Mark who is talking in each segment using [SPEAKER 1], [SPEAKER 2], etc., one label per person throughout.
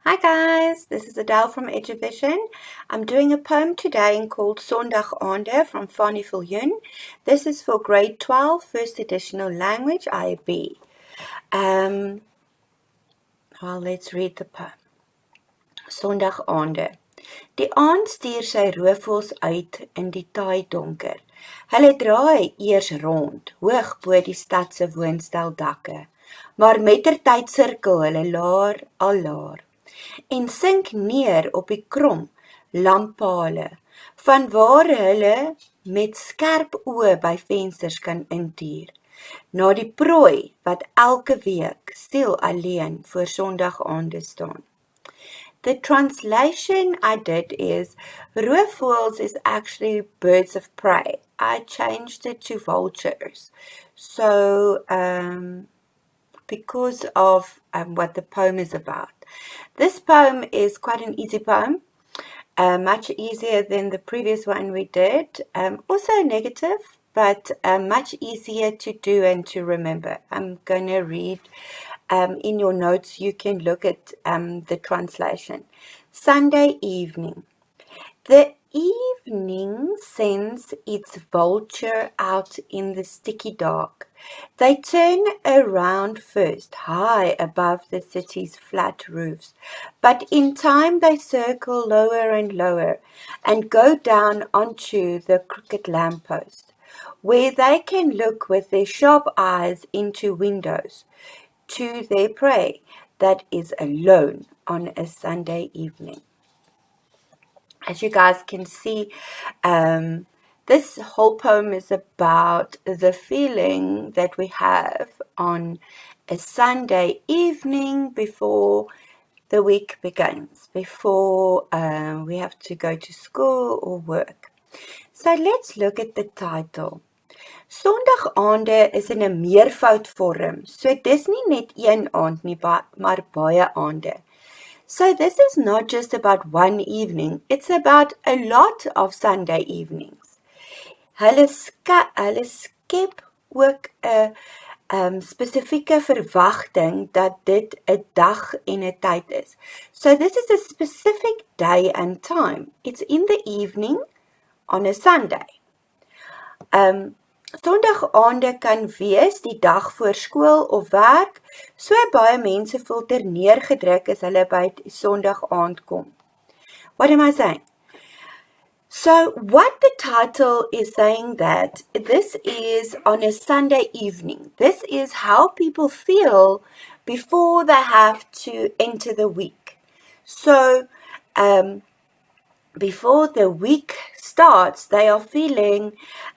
[SPEAKER 1] Hi guys, this is Adele from Eduvision. I'm doing a poem today called Sondagaande from Fanie Viljoen. This is for grade 12, first additional language, IEB. Well, let's read the poem. Sondagaande. Die aand stuur sy roofvoëls uit in die taai donker. Hulle draai eers rond, hoog bo die stad se woonsteldakke, maar mettertyd sirkel hulle laer al laer en sink neer op die krom lamppale, vanwaar hulle met skerp oë by vensters kan intuur, na die prooi wat elke week stil alleen voor Sondagaande staan. The translation I did is, roofvoëls is actually birds of prey. I changed it to vultures. So, because of what the poem is about. This poem is quite an easy poem, much easier than the previous one we did. Also negative, but much easier to do and to remember. I'm going to read in your notes. You can look at the translation. Sunday evening. The evening sends its vulture out in the sticky dark. They turn around first, high above the city's flat roofs, but in time they circle lower and lower and go down onto the crooked lamppost, where they can look with their sharp eyes into windows to their prey that is alone on a Sunday evening. As you guys can see, this whole poem is about the feeling that we have on a Sunday evening before the week begins, before we have to go to school or work. So let's look at the title. Sondagaande is in 'n meervoudvorm, so dis nie net een aand nie, maar baie aande. So this is not just about one evening, it's about a lot of Sunday evenings. Hulle skep ook 'n spesifieke verwagting dat dit 'n dag en 'n tyd is. So this is a specific day and time. It's in the evening on a Sunday. Sondagaande kan wees die dag voor skool of werk, so baie mense voel terneergedruk as hulle by die Sondagaand kom. What am I saying? So what the title is saying that this is on a Sunday evening. This is how people feel before they have to enter the week. So before the week starts, they are feeling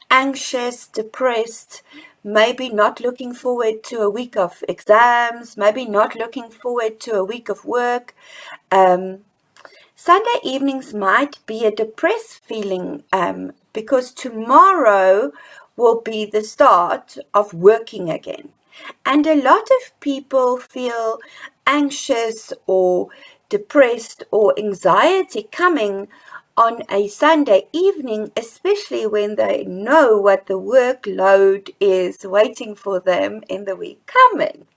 [SPEAKER 1] anxious, depressed, maybe not looking forward to a week of exams, maybe not looking forward to a week of work. Sunday evenings might be a depressed feeling because tomorrow will be the start of working again. And a lot of people feel anxious or depressed or anxiety coming on a Sunday evening, especially when they know what the workload is waiting for them in the week coming.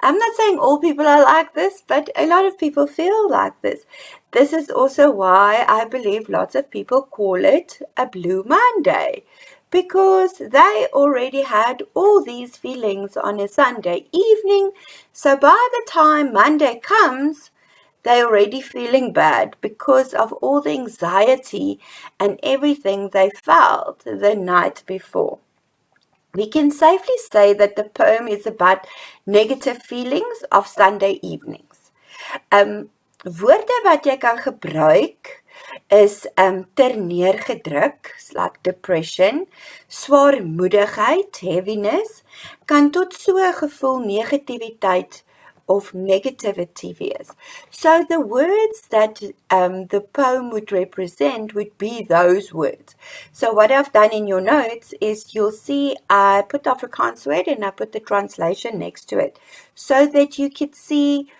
[SPEAKER 1] I'm not saying all people are like this, but a lot of people feel like this. This is also why I believe lots of people call it a Blue Monday, because they already had all these feelings on a Sunday evening. So by the time Monday comes, they're already feeling bad because of all the anxiety and everything they felt the night before. We can safely say that the poem is about negative feelings of Sunday evenings. Woorde wat jy kan gebruik is terneergedruk, like depression, swaarmoedigheid, heaviness, kan tot so 'n gevoel negativiteit of negativity is. So the words that the poem would represent would be those words. So what I've done in your notes is you'll see I put the Afrikaans word and I put the translation next to it so that you could see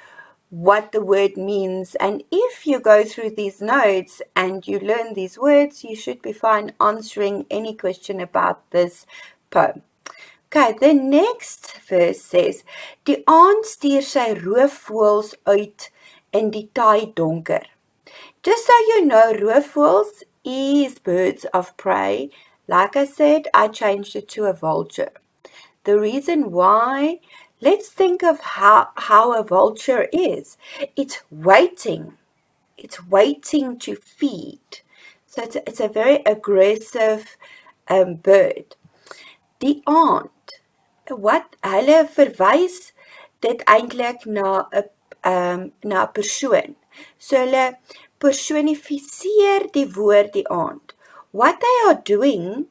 [SPEAKER 1] what the word means. And if you go through these notes and you learn these words, you should be fine answering any question about this poem. Okay, the next verse says, die aand stuur sy roofvoëls uit in die taai donker. Just so you know, roofvoëls is birds of prey. Like I said, I changed it to a vulture. The reason why, let's think of how a vulture is. It's waiting. It's waiting to feed. So it's a very aggressive bird. Die aand, wat hulle verwys dit eintlik na 'n persoon. So hulle personifiseer die woord die aand. What they are doing,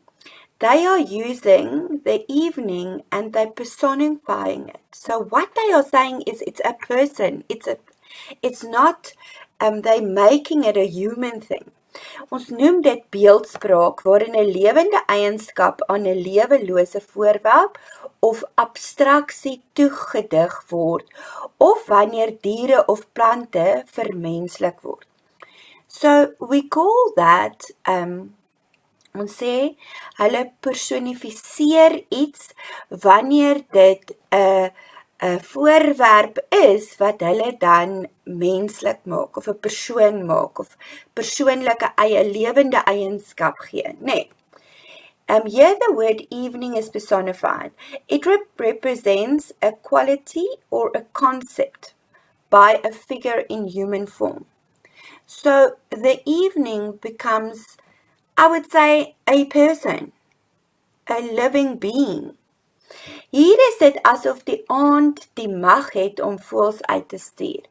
[SPEAKER 1] they are using the evening and they're personifying it. So what they are saying is it's a person. It's not they're making it a human thing. Ons noem dit beeldspraak waarin 'n lewende eienskap aan 'n lewelose voorwerp of abstraksie toegedig word of wanneer diere of plante vermenslik word. So we call that ons sê hulle personifiseer iets wanneer dit 'n voorwerp is wat hulle dan menslik maak of 'n persoon maak of persoonlike lewende eienskap gee, nee. Here the word evening is personified. It represents a quality or a concept by a figure in human form. So the evening becomes, I would say, a person, a living being. Hier is dit asof die aand die mag het om voëls uit te stuur.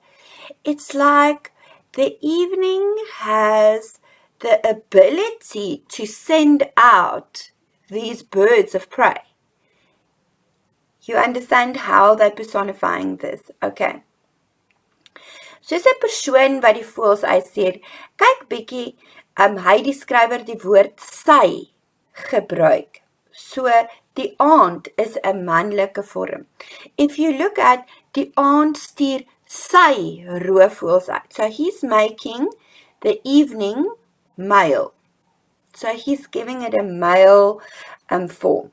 [SPEAKER 1] It's like the evening has the ability to send out these birds of prey. You understand how they're personifying this? Okay. Soos 'n persoon wat die voëls uitstuur, kyk bietjie, hy die skrywer die woord sy gebruik. So die aand is 'n manlike vorm. If you look at die aand stuur sy roofvoëls uit. So he's making the evening male. So he's giving it a male form.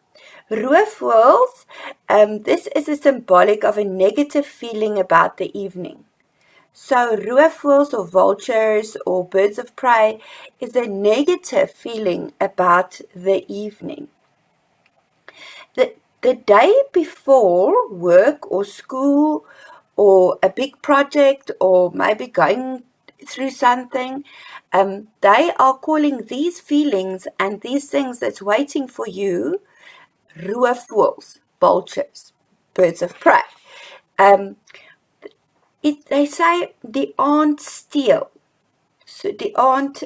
[SPEAKER 1] Roofvoëls, this is a symbolic of a negative feeling about the evening. So roofvoëls or vultures or birds of prey is a negative feeling about the evening. The day before work or school or a big project or maybe going through something, they are calling these feelings and these things that's waiting for you roofvoëls, vultures, birds of prey. They say die aand steel. So die aand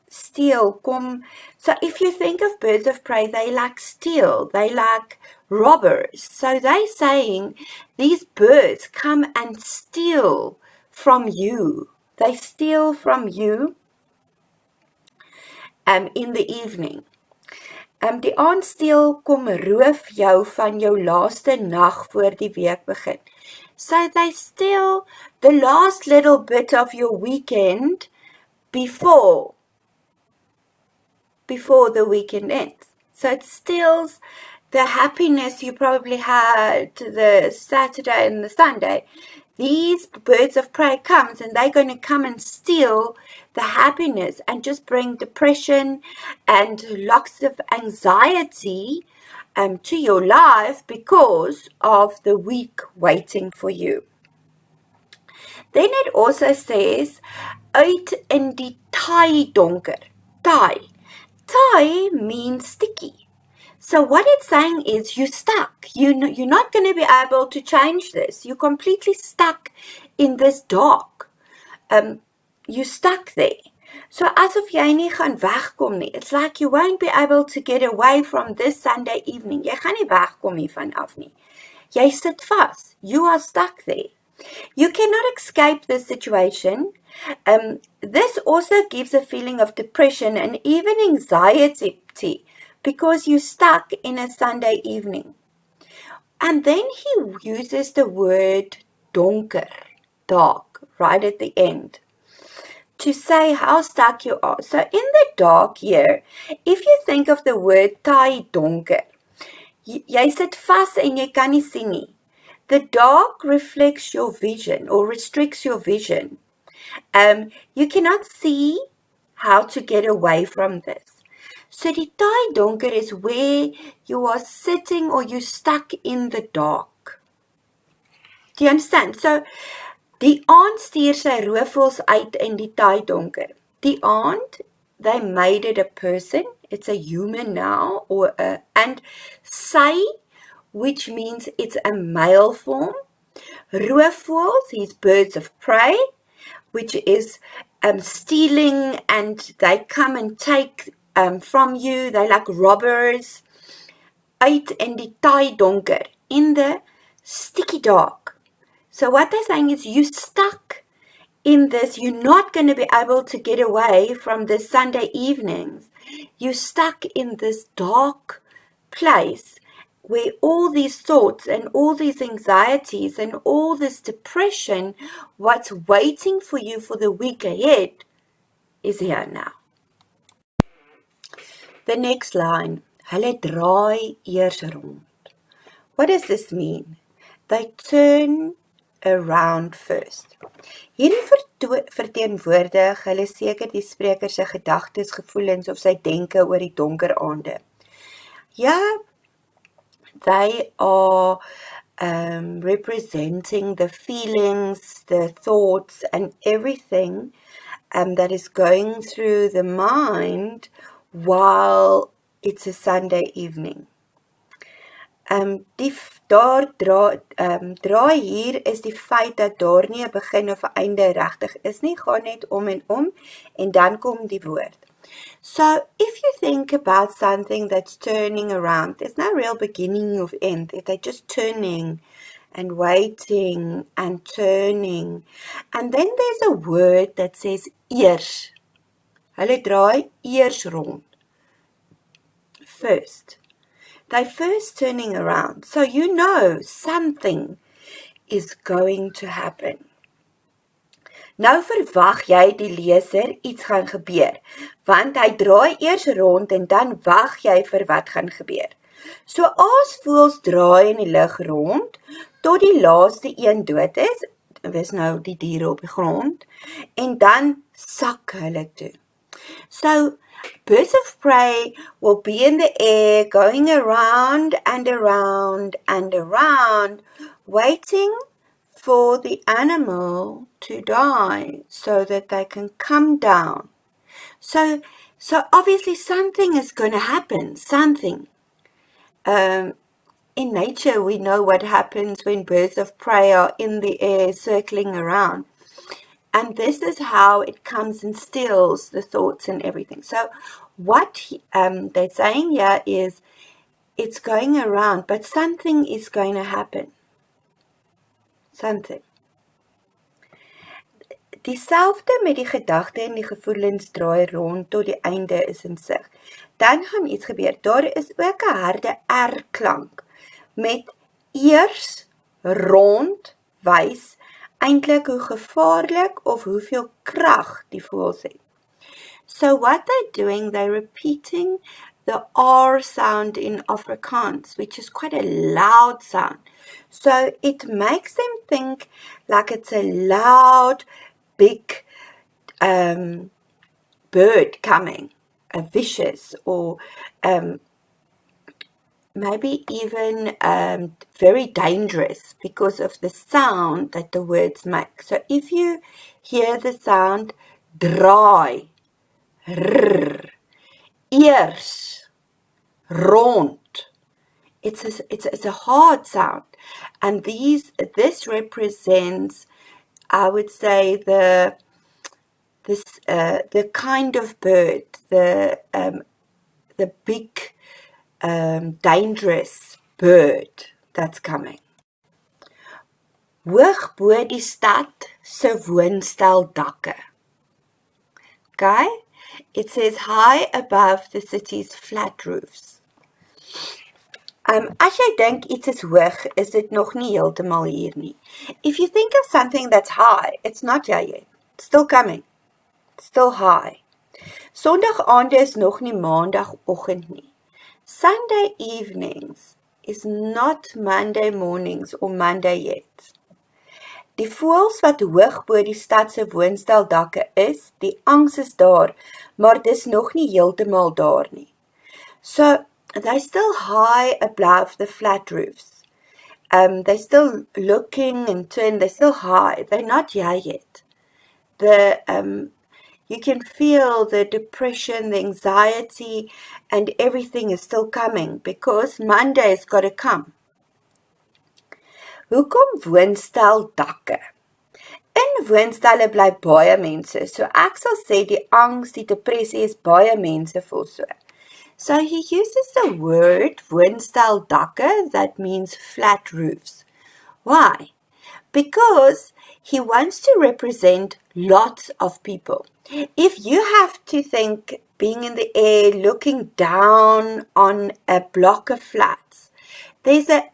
[SPEAKER 1] steel kom. So if you think of birds of prey, they like steal, they like robbers. So they're saying these birds come and steal from you. They steal from you in the evening. Die aandsteel kom roof jou van jou laaste nag voor die week begin. So they steal the last little bit of your weekend before the weekend ends. So it steals the happiness you probably had the Saturday and the Sunday. These birds of prey comes and they're going to come and steal the happiness and just bring depression and lots of anxiety to your life because of the week waiting for you. Then it also says, uit in die taai donker. Taai. Taai means sticky. So what it's saying is you're stuck. You're not going to be able to change this. You're completely stuck in this dark. You're stuck there. So asof jy nie gaan wegkom nie. It's like you won't be able to get away from this Sunday evening. Jy gaan nie wegkom hiervan af nie. Jy sit vas. You are stuck there. You cannot escape this situation. This also gives a feeling of depression and even anxiety because you're stuck in a Sunday evening. And then he uses the word donker, dark, right at the end, to say how stuck you are. So in the dark here, if you think of the word taai donker, jy sit vas en jy kan nie sien nie. The dark reflects your vision or restricts your vision. You cannot see how to get away from this. So die taai donker is where you are sitting or you're stuck in the dark. Do you understand? So die aand stuur sy roofvoëls uit in die taai donker. Die aand, they made it a person. It's a human now, and sy, which means it's a male form. Roofvoëls, these birds of prey, which is stealing, and they come and take from you. They like robbers. Uit in die taai donker, in the sticky dark. So what they're saying is you're stuck in this. You're not going to be able to get away from the Sunday evenings. You're stuck in this dark place where all these thoughts and all these anxieties and all this depression, what's waiting for you for the week ahead, is here now. The next line, hulle draai eers rond. What does this mean? They turn around first. Hierdie verteenwoordig hulle seker die spreker se gedagtes, gevoelens of sy denke oor die donker aande. Ja, they are representing the feelings, the thoughts, and everything that is going through the mind while it's a Sunday evening. Die draai hier is die feit dat daar nie 'n begin of 'n einde regtig is nie, gaan net om en dan kom die woord. So if you think about something that's turning around, there's no real beginning or end. They're just turning and waiting and turning. And then there's a word that says eers. Hulle draai eers rond. First. They're first turning around. So you know something is going to happen. Nou verwag jy die leser iets gaan gebeur, want hy draai eers rond en dan wag jy vir wat gaan gebeur. So aasvoëls draai in die lug rond, tot die laaste een dood is, dis nou die diere op die grond, en dan sak hulle toe. So, birds of prey will be in the air, going around and around and around, waiting for the animal to die so that they can come down. So obviously something is going to happen, something. In nature, we know what happens when birds of prey are in the air circling around. And this is how it comes and steals the thoughts and everything. So what they're saying here is it's going around, but something is going to happen. Something. Dieselfde met die gedagte en die gevoelens draai rond tot die einde is in sig. Dan gaan iets gebeur. Daar is ook 'n harde R-klank met eers rond wys eintlik hoe gevaarlik of hoeveel krag die voëls het. So what they're doing, they're repeating the R sound in Afrikaans, which is quite a loud sound. So it makes them think like it's a loud, big bird coming, a vicious or maybe even very dangerous because of the sound that the words make. So if you hear the sound draai, rrr, eers, rond, it's a hard sound, and this represents, I would say, the kind of bird, the big dangerous bird that's coming. Hoog bo die stad se woonstel dakke. Okay? It says high above the city's flat roofs. As jy dink iets is hoog, is dit nog nie heeltemal hier nie. If you think of something that's high, it's not here yet. It's still coming. It's still high. Sondagaande is nog nie maandagoggend nie. Sunday evenings is not Monday mornings or Monday yet. Die voëls wat hoog bo die stad se woonsteldakke is, die angs is daar, maar dis nog nie heeltemal daar nie. So, they're still high above the flat roofs. They're still looking and they're still high. They're not here yet. You can feel the depression, the anxiety, and everything is still coming because Monday's got to come. Hoekom woonsteldakke? In woonstelle bly baie mense, so ek sal sê die angs, die depressie is baie mense voel so. So he uses the word woonsteldakke, that means flat roofs. Why? Because he wants to represent lots of people. If you have to think being in the air, looking down on a block of flats, there's a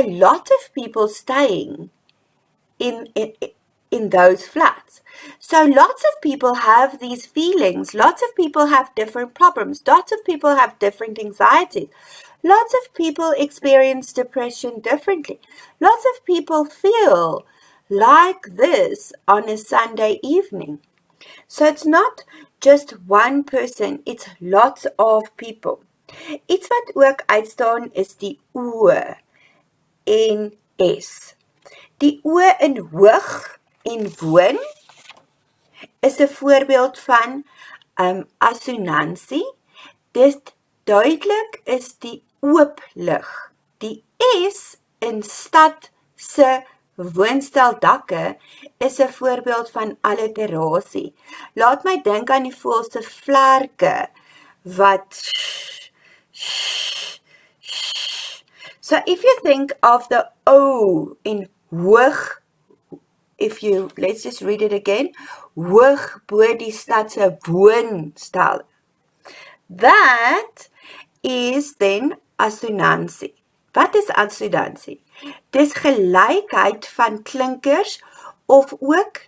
[SPEAKER 1] lot of people staying in those flats. So lots of people have these feelings. Lots of people have different problems. Lots of people have different anxieties. Lots of people experience depression differently. Lots of people feel like this on a Sunday evening. So it's not just one person, it's lots of people. Iets wat ook uitstaan is die O en S. Die O in hoog en woon is 'n voorbeeld van assonansie. Dit duidelik is die oop lig. Die S in stad se woonsteldakke is 'n voorbeeld van alliterasie. Laat my dink aan die voël se vlerke wat So if you think of the O in hoog, let's just read it again, hoog bo die stad se woonstel. That is then assonansie. Wat is assonansie? Dis gelykheid van klinkers of ook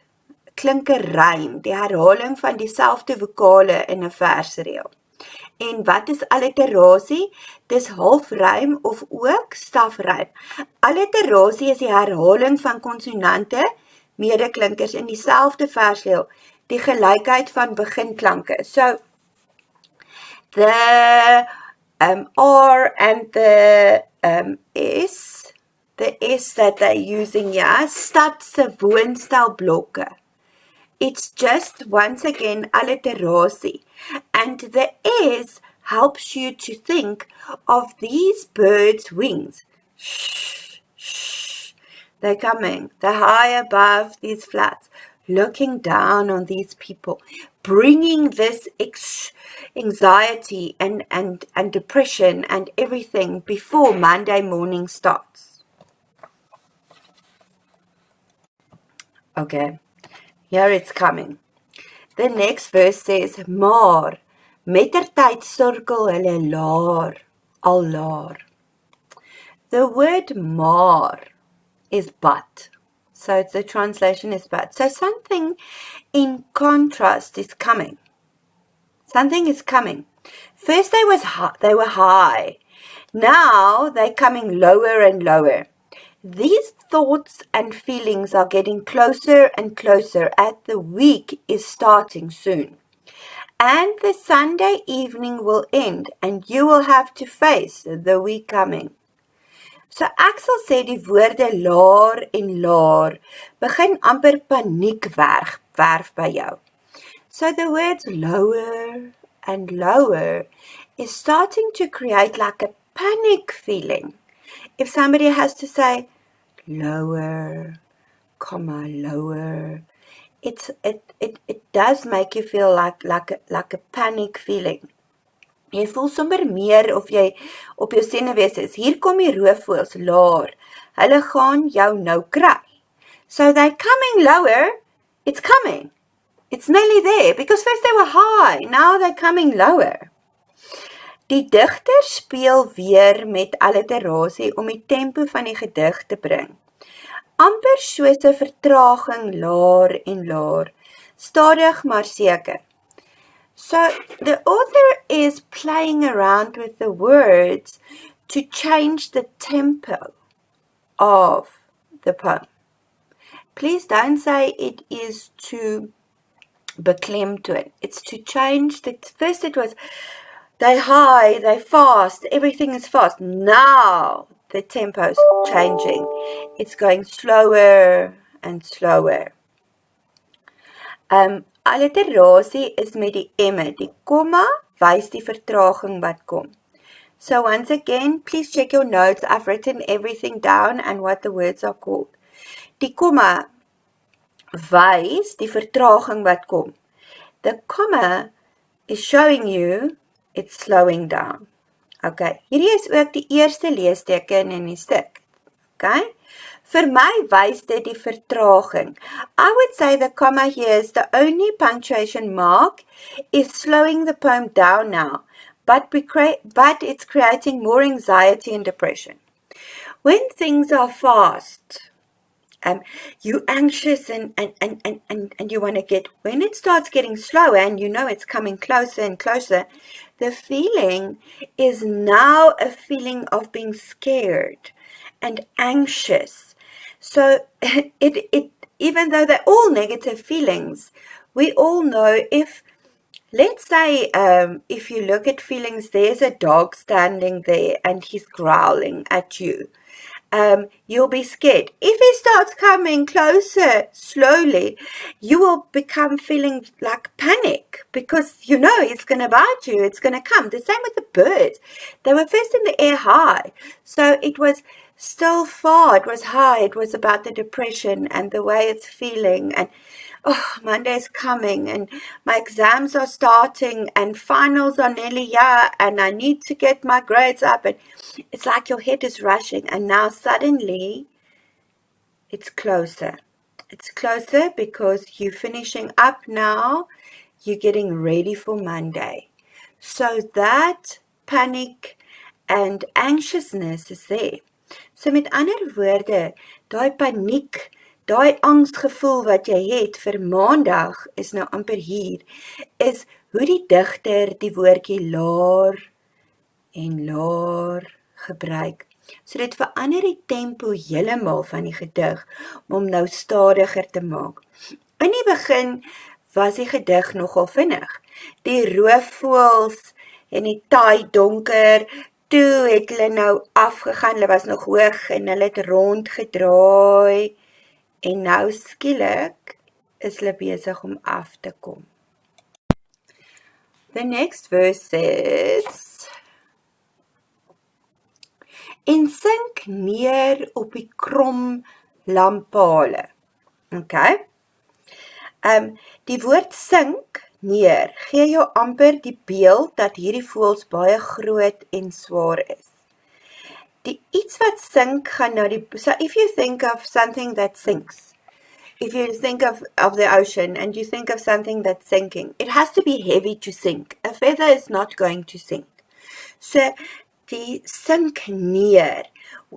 [SPEAKER 1] klinkerrym, die herhaling van dieselfde vokale in 'n versreël. En wat is alliterasie? Dis halfrym of ook stafrym. Alliterasie is die herhaling van konsonante, medeklinkers in dieselfde versreël, die gelykheid van beginklanke. So, the R and the S, the S that they're using here, stad se woonstelblokke. It's just, once again, alliteration. And the S helps you to think of these birds' wings. Shh, shh. They're coming. They're high above these flats, looking down on these people, bringing this anxiety and depression and everything before Monday morning starts. Okay. Here it's coming. The next verse says, maar, mettertyd sirkel hulle laar, al laar. The word maar is but. So the translation is but. So something in contrast is coming. Something is coming. First they were high. Now they're coming lower and lower. These thoughts and feelings are getting closer and closer as the week is starting soon. And the Sunday evening will end and you will have to face the week coming. So ek sal sê die woorde laar en laar begin amper paniek werf by jou. So the words lower and lower is starting to create like a panic feeling. If somebody has to say lower, comma, lower, it does make you feel like a panic feeling. Jy voel sommer meer of jy op jou senuwees is. Hier kom die roofvoëls laar. Hulle gaan jou nou kry. So they're coming lower. It's coming. It's nearly there because first they were high. Now they're coming lower. Die digter speel weer met alliterasie om die tempo van die gedig te bring. Amper soos 'n vertraging laar en laar, stadig maar seker. So the author is playing around with the words to change the tempo of the poem. Please don't say it is to beklem toon. It's to change the, first it was they high, they fast, everything is fast. Now the tempo's changing. It's going slower and slower. Alliterasie is met die emme. Die komma wys die vertraging wat kom. So once again, please check your notes. I've written everything down and what the words are called. Die komma wys die vertraging wat kom. The comma is showing you it's slowing down. Okay, hierdie is ook die eerste leesteken in die stuk. Okay, vir my wys dit die vertraging. I would say the comma here is the only punctuation mark is slowing the poem down now, but it's creating more anxiety and depression. When things are fast, you're anxious and you want to get, when it starts getting slower and you know it's coming closer and closer, the feeling is now a feeling of being scared and anxious. So it even though they're all negative feelings, we all know if, let's say, if you look at feelings, there's a dog standing there and he's growling at you. You'll be scared. If he starts coming closer slowly, you will become feeling like panic because you know it's going to bite you, it's going to come. The same with the birds. They were first in the air high. So it was still far, it was high, it was about the depression and the way it's feeling and oh, Monday's coming and my exams are starting and finals are nearly here and I need to get my grades up and it's like your head is rushing and now suddenly it's closer. It's closer because you're finishing up now, you're getting ready for Monday. So that panic and anxiousness is there. So met ander woorde, daai paniek, daai angsgevoel wat jy het vir maandag is nou amper hier, is hoe die digter die woordjie laar en laar gebruik. So dit verander die tempo heeltemal van die gedig om nou stadiger te maak. In die begin was die gedig nogal vinnig. Die roofvoëls en die taai donker, toe het hulle nou afgegaan, hulle was nog hoog en hulle het rondgedraai en nou skielik is hulle besig om af te kom. The next verse says, en sink neer op die krom lampale. Okay. Die woord sink neer gee jou amper die beeld dat hierdie voëls baie groot en swaar is. Die iets wat sink gaan nou die, so if you think of something that sinks, if you think of the ocean and you think of something that's sinking, it has to be heavy to sink. A feather is not going to sink. So die sink neer,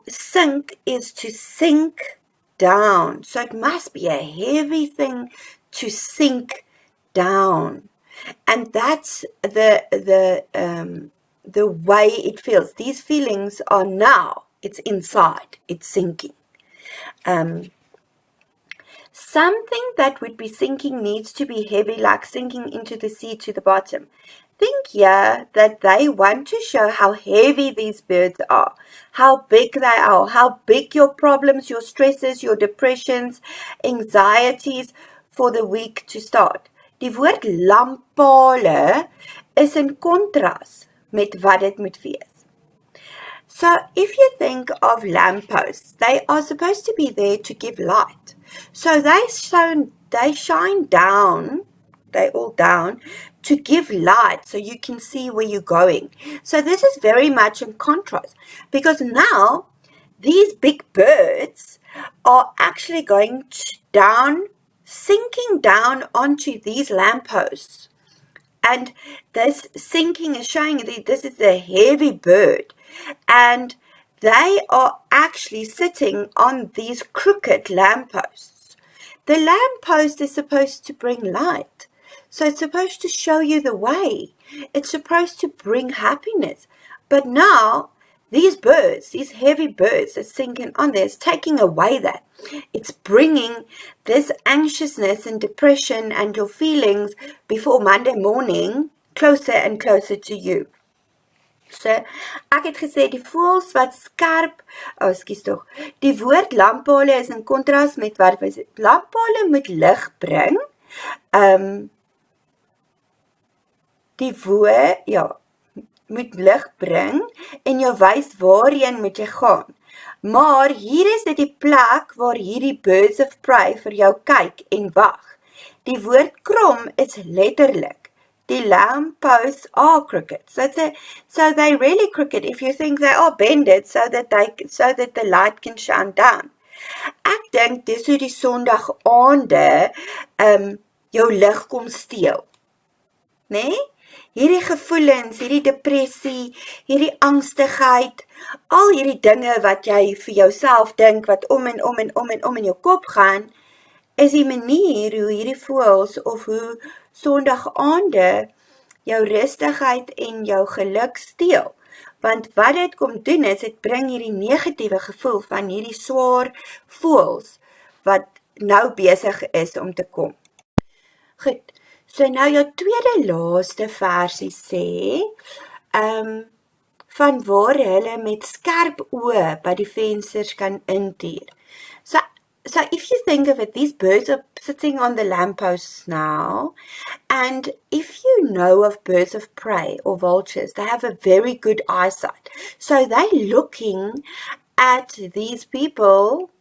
[SPEAKER 1] sink is to sink down. So it must be a heavy thing to sink down, and that's the way it feels. These feelings are now, it's inside, it's sinking. Something that would be sinking needs to be heavy, like sinking into the sea to the bottom. Think here that they want to show how heavy these birds are, how big they are, how big your problems, your stresses, your depressions, anxieties for the week to start. Die woord lampale is in contrast met wat dit moet wees. So if you think of lampposts, they are supposed to be there to give light. So they shine down, they all down, to give light so you can see where you're going. So this is very much in contrast because now these big birds are actually going down, sinking down onto these lampposts. And this sinking is showing that this is a heavy bird. And they are actually sitting on these crooked lampposts. The lamppost is supposed to bring light. So it's supposed to show you the way. It's supposed to bring happiness. But now these birds, these heavy birds that's sinking on there, is taking away that. It's bringing this anxiousness and depression and your feelings before Monday morning closer and closer to you. So, ek het gesê die voëls wat skerp, ekskuus tog, die woord lamppale is in kontras met wat was dit? Lamppale moet lig bring. Die woord, ja, moet lig bring en jou wys waarheen moet jy gaan. Maar hier is dit die plek waar hierdie birds of prey vir jou kyk en wag. Die woord krom is letterlik. The lampposts are crooked. So they really crooked if you think they are bended so that the light can shine down. Ek dink dis hoe die Sondagaande jou lig kom steel. Nee? Hierdie gevoelens, hierdie depressie, hierdie angstigheid, al hierdie dinge wat jy vir jouself dink wat om en om in jou kop gaan, is die manier hoe hierdie voëls of hoe Sondagaande jou rustigheid en jou geluk steel. Want wat dit kom doen is, dit bring hierdie negatiewe gevoel van hierdie swaar voëls wat nou besig is om te kom. Goed, so nou jou tweede laaste versie sê, van waar hulle met skerp oë by die vensters kan intuur. So if you think of it, these birds are sitting on the lampposts now, and if you know of birds of prey or vultures, they have a very good eyesight. So they're looking at these people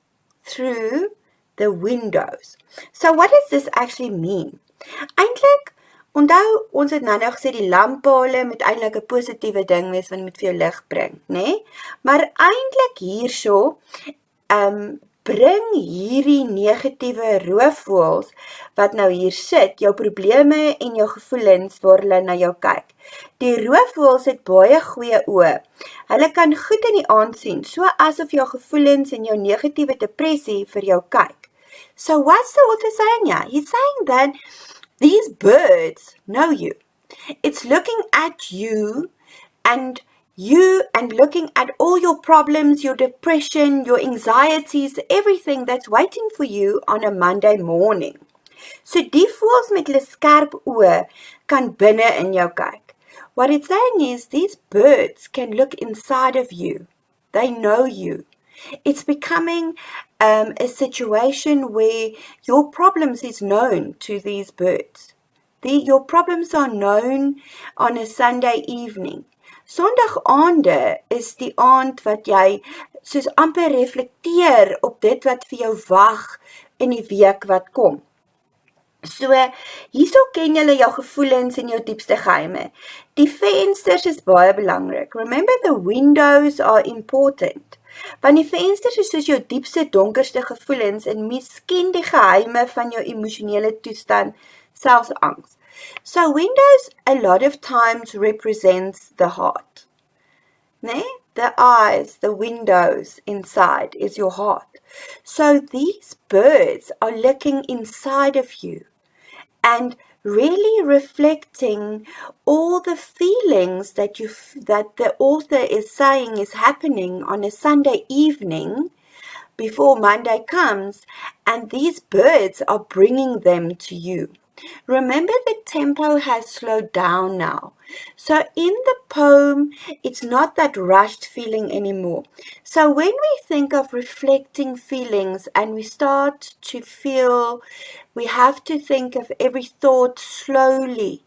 [SPEAKER 1] through the windows. So what does this actually mean? Eintlik, onthou, ons het nou gesê die lamppale moet eintlik 'n positiewe ding wees wat moet vir jou lig bring, né? Maar eintlik hierso, bring hierdie negatiewe roofvoëls wat nou hier sit, jou probleme en jou gevoelens waar hulle na jou kyk. Die roofvoëls het baie goeie oë. Hulle kan goed in die aand sien, so asof jou gevoelens en jou negatiewe depressie vir jou kyk. So what's the author saying here? He's saying that these birds know you. It's looking at you and looking at all your problems, your depression, your anxieties, everything that's waiting for you on a Monday morning. So die voëls met hulle skerp oë kan binne in jou kyk. What it's saying is these birds can look inside of you. They know you. It's becoming a situation where your problems is known to these birds. Your problems are known on a Sunday evening. Sondagaande is die aand wat jy soos amper reflekteer op dit wat vir jou wag in die week wat kom. So, hierso ken julle jou gevoelens en jou diepste geheime. Die vensters is baie belangrik. Remember, the windows are important. Want die vensters is soos jou diepste, donkerste gevoelens en miskien die geheime van jou emosionele toestand, selfs angs. So windows a lot of times represents the heart. Nee? The eyes, the windows inside is your heart. So these birds are looking inside of you and really reflecting all the feelings that the author is saying is happening on a Sunday evening before Monday comes, and these birds are bringing them to you. Remember, the tempo has slowed down now. So in the poem, it's not that rushed feeling anymore. So when we think of reflecting feelings and we start to feel, we have to think of every thought slowly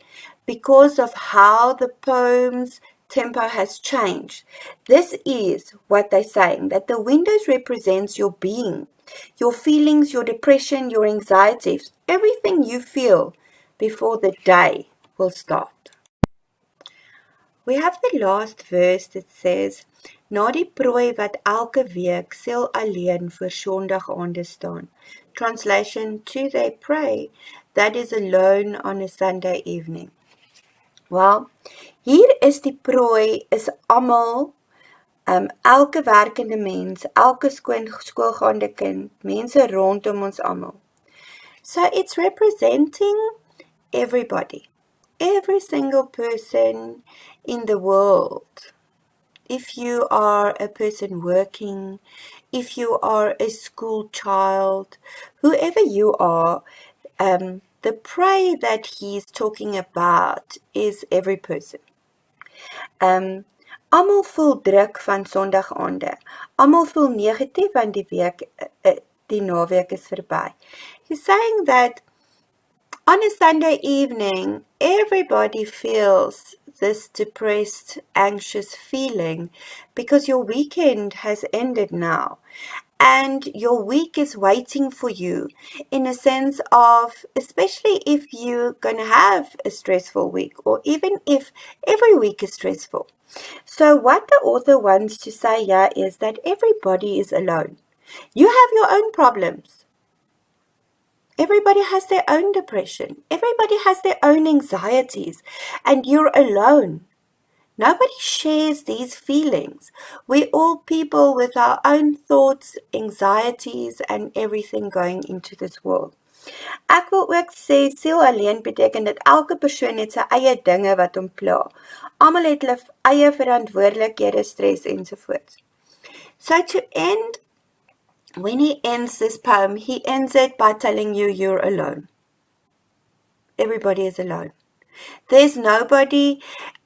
[SPEAKER 1] because of how the poem's tempo has changed. This is what they're saying, that the windows represents your being, your feelings, your depression, your anxieties, everything you feel before the day will start. We have the last verse that says, na die prooi wat elke week sal alleen voor Sondagaande staan. Translation, to their prey that is alone on a Sunday evening. Well, hier is die prooi, is almal, elke werkende mens, elke skoolgaande kind, mense rondom ons almal. So it's representing everybody, every single person in the world if you are a person working, if you are a school child, whoever you are, the prey that he's talking about is every person. Almal voel druk van Sondagaande. Almal voel negatief want die naweek is verby. He's saying that on a Sunday evening, everybody feels this depressed, anxious feeling because your weekend has ended now. And your week is waiting for you, in a sense of, especially if you're going to have a stressful week, or even if every week is stressful. So what the author wants to say here is that everybody is alone. You have your own problems. Everybody has their own depression. Everybody has their own anxieties, and you're alone. Nobody shares these feelings. We're all people with our own thoughts, anxieties, and everything going into this world. Ek wil ook sê, siel alleen beteken dat elke persoon het sy eie dinge wat hom pla. Almal het hulle eie verantwoordelikhede, stres ensovoorts. So to end, when he ends this poem, he ends it by telling you you're alone. Everybody is alone. There's nobody.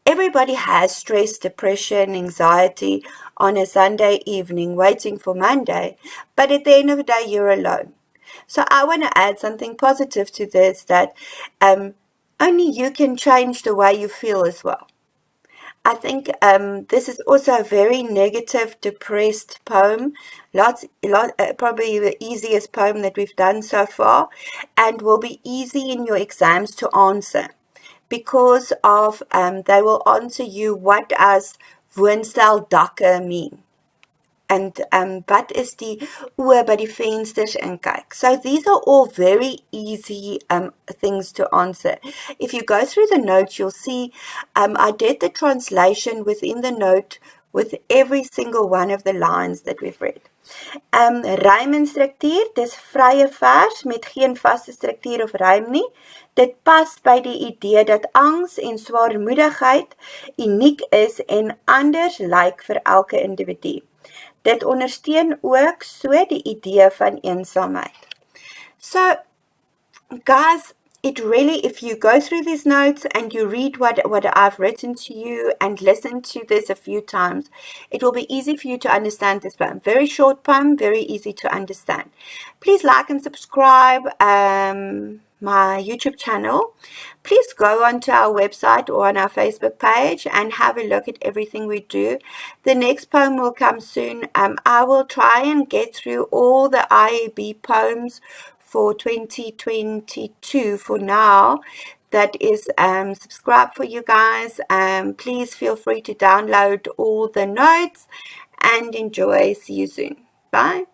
[SPEAKER 1] Everybody has stress, depression, anxiety on a Sunday evening waiting for Monday, but at the end of the day, you're alone. So I want to add something positive to this, that only you can change the way you feel as well. I think this is also a very negative, depressed poem. Probably the easiest poem that we've done so far, and will be easy in your exams to answer. Because of, they will answer you, what does woonstel dakke mean? And wat is die oë by die vensters in kyk? So these are all very easy things to answer. If you go through the notes, you'll see I did the translation within the note with every single one of the lines that we've read. Rym en struktuur, dis vrye vers met geen vaste struktuur of rym nie. Dit pas by die idee dat angs en swaarmoedigheid uniek is en anders lyk vir elke individu. Dit ondersteun ook so die idee van eensaamheid. So, guys, it really, if you go through these notes and you read what I've written to you and listen to this a few times, it will be easy for you to understand this poem. Very short poem, very easy to understand. Please like and subscribe my YouTube channel. Please go onto our website or on our Facebook page and have a look at everything we do. The next poem will come soon. I will try and get through all the IEB poems for 2022 for now. That is subscribe for you guys. Please feel free to download all the notes and enjoy. See you soon. Bye.